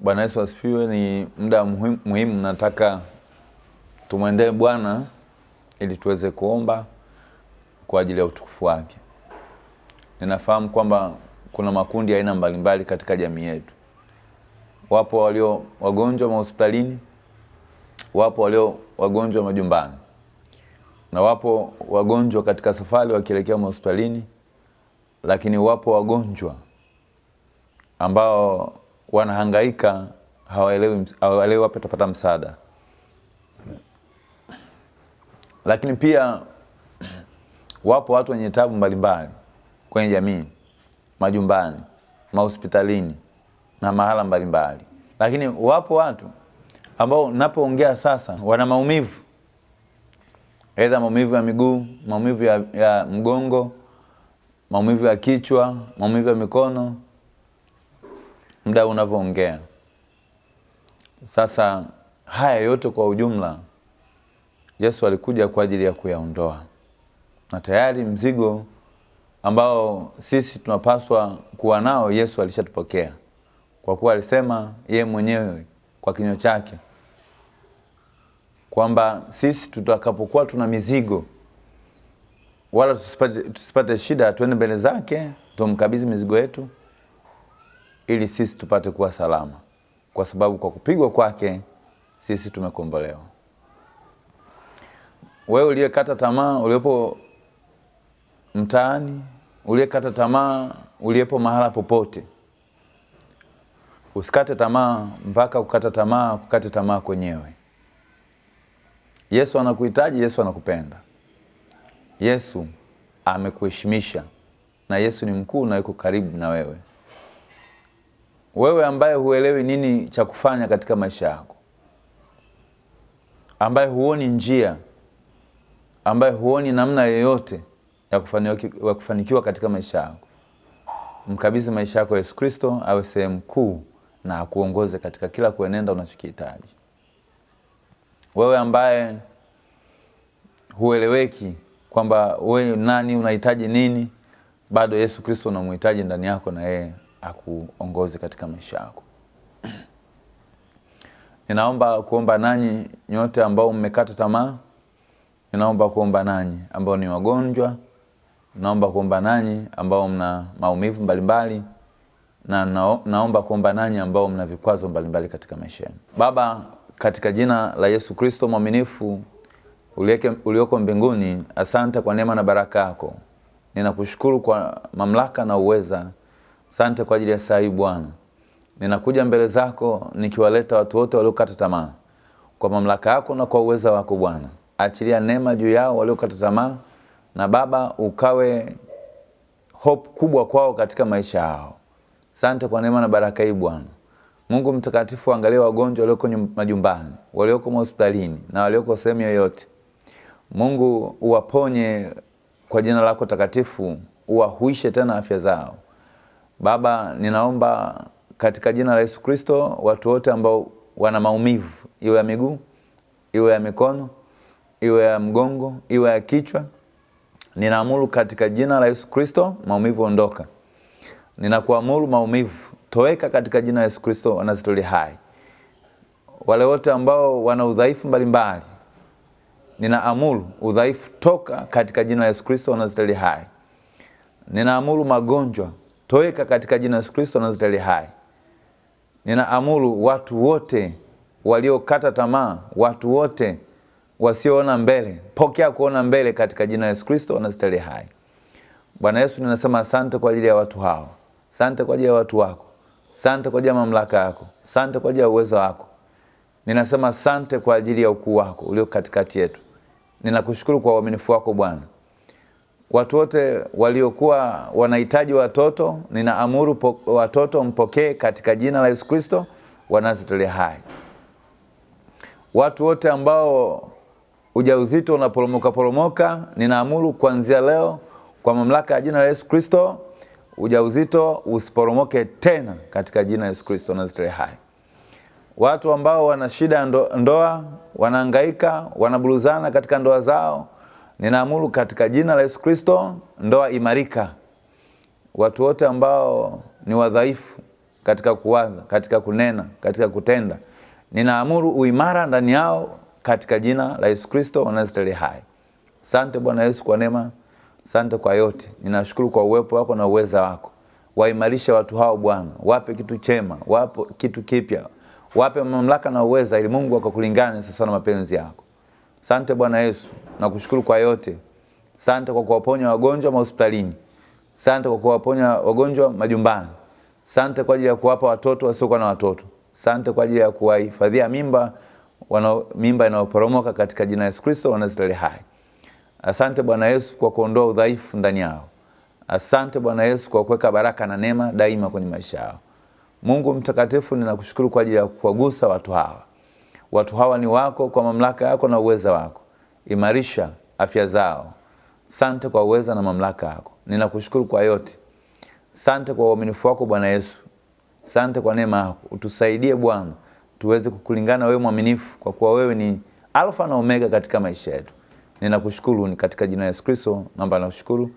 Bwana Yesu asifiwe. Ni muda muhimu, nataka tumwendee Bwana ili tuweze kuomba kwa ajili ya utukufu wake. Ninafahamu kwamba kuna makundi ya aina mbalimbali katika jamii yetu. Wapo walio wagonjwa mahospitalini, wapo walio wagonjwa majumbani, na wapo wagonjwa katika safari wakielekea hospitalini, lakini wapo wagonjwa ambao wanahangaika, hawaelewi wapi watapata msaada. Lakini pia wapo watu wenye taabu mbalimbali kwenye jamii, majumbani, mahospitalini na mahala mbalimbali. Lakini wapo watu ambao napoongea sasa wana maumivu, aidha maumivu ya miguu, maumivu ya mgongo, maumivu ya kichwa, maumivu ya mikono, muda unavyoongea. Sasa haya yote kwa ujumla Yesu alikuja kwa ajili ya kuyaondoa. Na tayari mzigo ambao sisi tunapaswa kuwa nao Yesu alishatupokea. Kwa kuwa alisema yeye mwenyewe kwa kinywa chake kwamba sisi tutakapokuwa tuna mizigo wala tusipate shida, tuende mbele zake tumkabidhi mizigo yetu ili sisi tupate kuwa salama, kwa sababu kwa kupigwa kwake sisi tumekombolewa. Wewe uliyekata tamaa, uliopo mtaani, uliyekata tamaa, uliepo mahala popote, usikate tamaa mpaka kukate tamaa kwenyewe. Yesu anakuhitaji, Yesu anakupenda. Yesu amekuheshimisha, na Yesu ni mkuu na yuko karibu na wewe. Wewe ambaye huelewi nini cha kufanya katika maisha yako, ambaye huoni njia, ambaye huoni namna yoyote ya kufanikiwa katika maisha yako, mkabidhi maisha yako Yesu Kristo awe sehemu kuu na akuongoze katika kila kuenenda unachokihitaji. Wewe ambaye hueleweki kwamba wewe nani, unahitaji nini, bado Yesu Kristo unamhitaji ndani yako, na yeye akuongoze katika maisha yako. Ninaomba kuomba nanyi nyote ambao mmekata tamaa. Ninaomba kuomba nanyi ambao ni wagonjwa. Naomba kuomba nanyi ambao mna maumivu mbalimbali, na naomba kuomba nanyi ambao mna vikwazo mbalimbali katika maisha yenu. Baba, katika jina la Yesu Kristo mwaminifu ulioko mbinguni, asante kwa neema na baraka yako. Ninakushukuru kwa mamlaka na uweza. Asante kwa ajili ya saa hii Bwana. Ninakuja mbele zako nikiwaleta watu wote waliokata tamaa. Kwa mamlaka yako na kwa uweza wako Bwana, achilia neema juu yao waliokata tamaa, na Baba ukawe hope kubwa kwao katika maisha yao. Asante kwa neema na baraka hii Bwana. Mungu mtakatifu, angalia wagonjwa walioko majumbani, walioko hospitalini na walioko sehemu yoyote. Mungu uwaponye kwa jina lako takatifu, uwahuishe tena afya zao. Baba, ninaomba katika jina la Yesu Kristo watu wote ambao wana maumivu, iwe ya miguu, iwe ya mikono, iwe ya mgongo, iwe ya kichwa, ninaamuru katika jina la Yesu Kristo maumivu ondoka. Ninakuamuru maumivu toweka katika jina la Yesu Kristo wanazitoli hai. Wale wote ambao wana udhaifu mbalimbali, ninaamuru udhaifu toka katika jina la Yesu Kristo wanazitoli hai. Ninaamuru magonjwa toweka katika jina la Yesu Kristo wanazitoli hai. Ninaamuru watu wote waliokata tamaa, watu wote wasioona mbele, pokea kuona mbele katika jina la Yesu Kristo wanazitoli hai. Bwana Yesu, ninasema asante kwa ajili ya watu hao. Asante kwa ajili ya watu wako. Asante kwa ajili ya mamlaka yako. Asante kwa ajili ya uwezo wako. Ninasema asante kwa ajili ya ukuu wako ulio katikati yetu. Ninakushukuru kwa uaminifu wako Bwana. Watu wote waliokuwa wanahitaji watoto, ninaamuru watoto mpokee katika jina la Yesu Kristo wanazitolea hai. Watu wote ambao ujauzito unaporomoka, ninaamuru kuanzia leo kwa mamlaka ya jina la Yesu Kristo ujauzito usiporomoke tena katika jina la Yesu Kristo wanazitolea hai. Watu ambao wana shida ya ndoa, wanahangaika, wanabuluzana katika ndoa zao, ninaamuru katika jina la Yesu Kristo ndoa imarika. Watu wote ambao ni wadhaifu katika kuwaza, katika kunena, katika kutenda. Ninaamuru uimara ndani yao katika jina la Yesu Kristo wa Nazareti hai. Asante Bwana Yesu kwa neema, asante kwa yote. Ninashukuru kwa uwepo wako na uweza wako. Waimarisha watu hao Bwana, wape kitu chema, wape kitu kipya, wape mamlaka na uweza ili Mungu akakulingane sasa na mapenzi yako. Asante Bwana Yesu, nakushukuru kwa yote. Asante kwa kuwaponya wagonjwa mahospitalini. Asante kwa kuwaponya wagonjwa majumbani. Asante kwa ajili ya kuwapa watoto wasiokuwa na watoto. Asante kwa ajili ya kuwahifadhia mimba inayoporomoka katika jina la Yesu Kristo wa Nazareti hai. Asante Bwana Yesu kwa kuondoa udhaifu ndani yao. Asante Bwana Yesu kwa kuweka baraka na neema daima kwenye maisha yao. Mungu mtakatifu, ninakushukuru kwa ajili ya kuwagusa watu hawa. Watu hawa ni wako kwa mamlaka yako na uweza wako. Imarisha afya zao. Asante kwa uweza na mamlaka yako. Ninakushukuru kwa yote. Asante kwa uaminifu wako Bwana Yesu. Asante kwa neema yako. Utusaidie Bwana, tuweze kukulingana wewe mwaminifu, kwa kuwa wewe ni Alfa na Omega katika maisha yetu. Ninakushukuru ni katika jina la Yesu Kristo naomba na kushukuru.